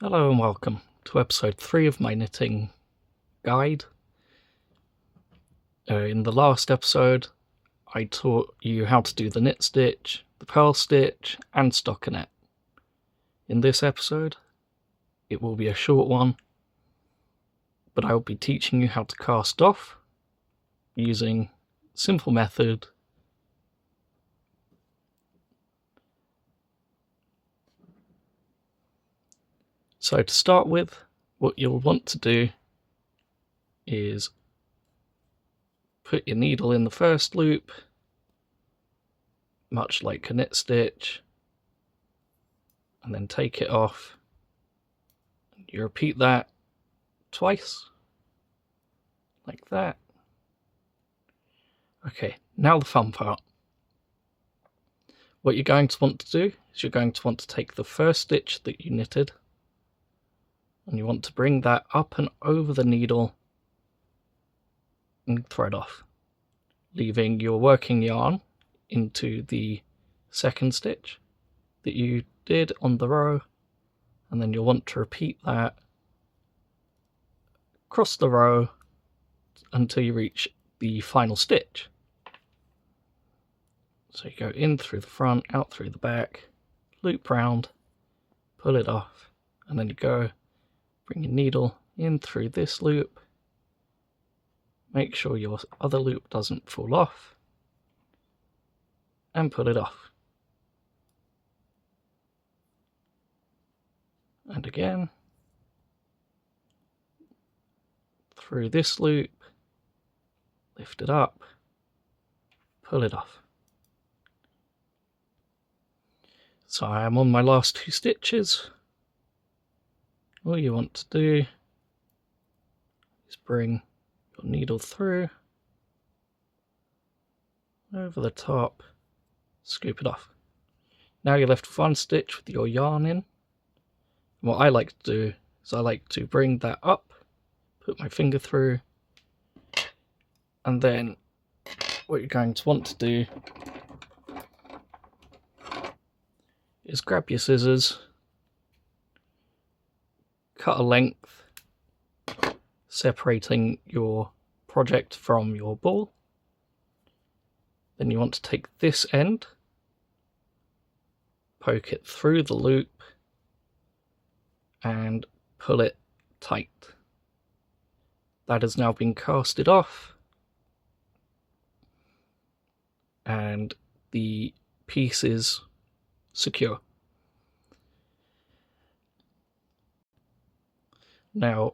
Hello and welcome to episode 3 of my knitting guide. In the last episode, I taught you how to do the knit stitch, the purl stitch, and stockinette. In this episode, it will be a short one, but I will be teaching you how to cast off using a simple method. So to start with, what you'll want to do is put your needle in the first loop, much like a knit stitch, and then take it off. You repeat that twice, like that. Okay, now the fun part. What you're going to want to do is you're going to want to take the first stitch that you knitted, and you want to bring that up and over the needle and thread off, leaving your working yarn into the second stitch that you did on the row, and then you'll want to repeat that across the row until you reach the final stitch. So you go in through the front, out through the back, loop round, pull it off, and then you go bring your needle in through this loop, make sure your other loop doesn't fall off, and pull it off. And again, through this loop, lift it up, pull it off. So I am on my last 2 stitches. All you want to do is bring your needle through, over the top, scoop it off. Now you're left with 1 stitch with your yarn in. And what I like to do is I like to bring that up, put my finger through, and then what you're going to want to do is grab your scissors, cut a length, separating your project from your ball. Then you want to take this end, poke it through the loop, and pull it tight. That has now been casted off, and the piece is secure. Now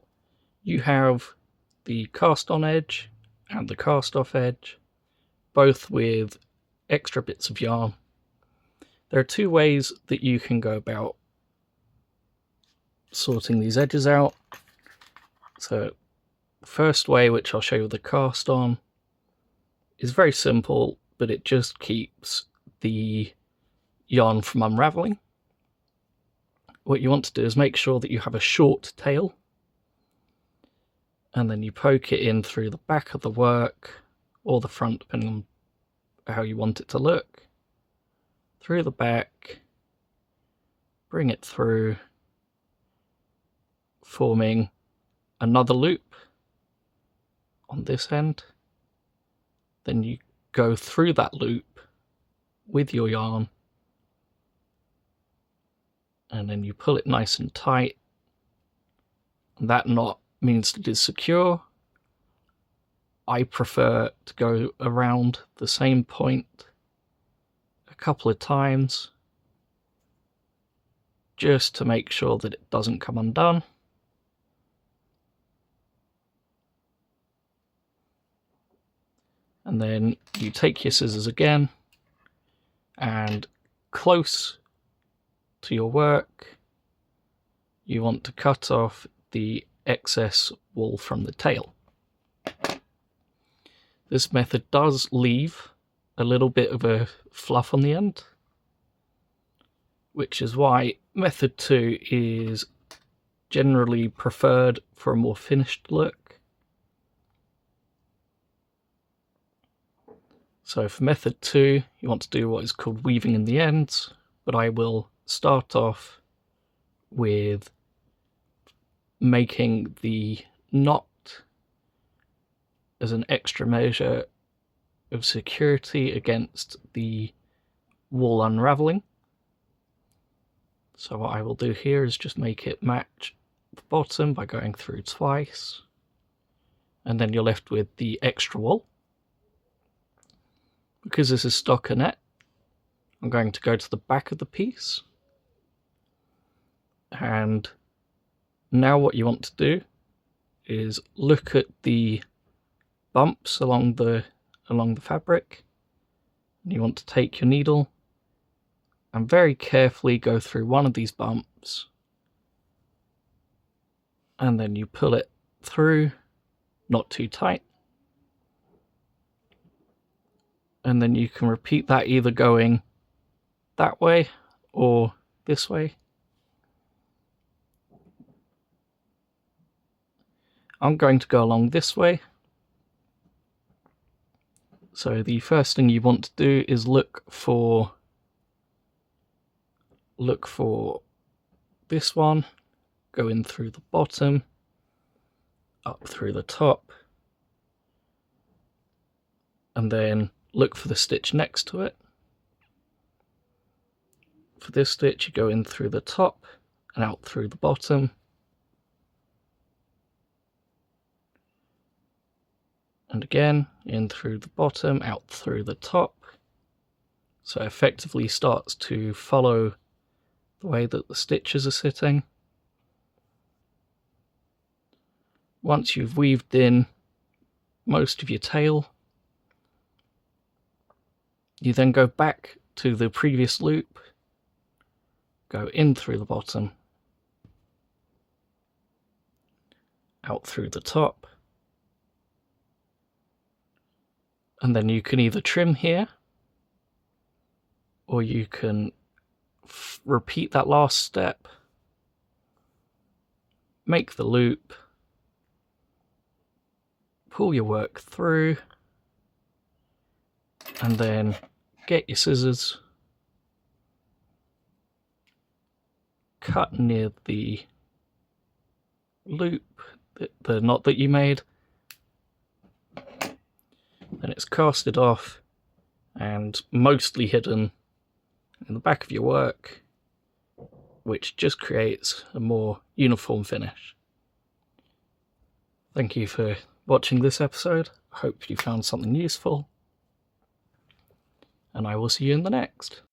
you have the cast on edge and the cast off edge, both with extra bits of yarn. There are 2 ways that you can go about sorting these edges out. So the first way, which I'll show you with the cast on, is very simple, but it just keeps the yarn from unraveling. What you want to do is make sure that you have a short tail, and then you poke it in through the back of the work or the front, depending on how you want it to look, through the back, bring it through, forming another loop on this end. Then you go through that loop with your yarn, and then you pull it nice and tight, and that knot means it is secure. I prefer to go around the same point a couple of times just to make sure that it doesn't come undone. And then you take your scissors again, and close to your work, you want to cut off the excess wool from the tail. This method does leave a little bit of a fluff on the end, which is why method 2 is generally preferred for a more finished look. So for method 2, you want to do what is called weaving in the ends, but I will start off with making the knot as an extra measure of security against the wool unravelling. So what I will do here is just make it match the bottom by going through twice, and then you're left with the extra wool. Because this is stockinette, I'm going to go to the back of the piece, and now what you want to do is look at the bumps along the fabric, and you want to take your needle and very carefully go through one of these bumps, and then you pull it through, not too tight, and then you can repeat that either going that way or this way. I'm going to go along this way. So the first thing you want to do is look for this one, go in through the bottom, up through the top, and then look for the stitch next to it. For this stitch, you go in through the top and out through the bottom. And again, in through the bottom, out through the top. So it effectively starts to follow the way that the stitches are sitting. Once you've weaved in most of your tail, you then go back to the previous loop, go in through the bottom, out through the top, and then you can either trim here, or you can repeat that last step, make the loop, pull your work through, and then get your scissors, cut near the loop, the knot that you made. Then it's casted off and mostly hidden in the back of your work, which just creates a more uniform finish. Thank you for watching this episode. I hope you found something useful, and I will see you in the next.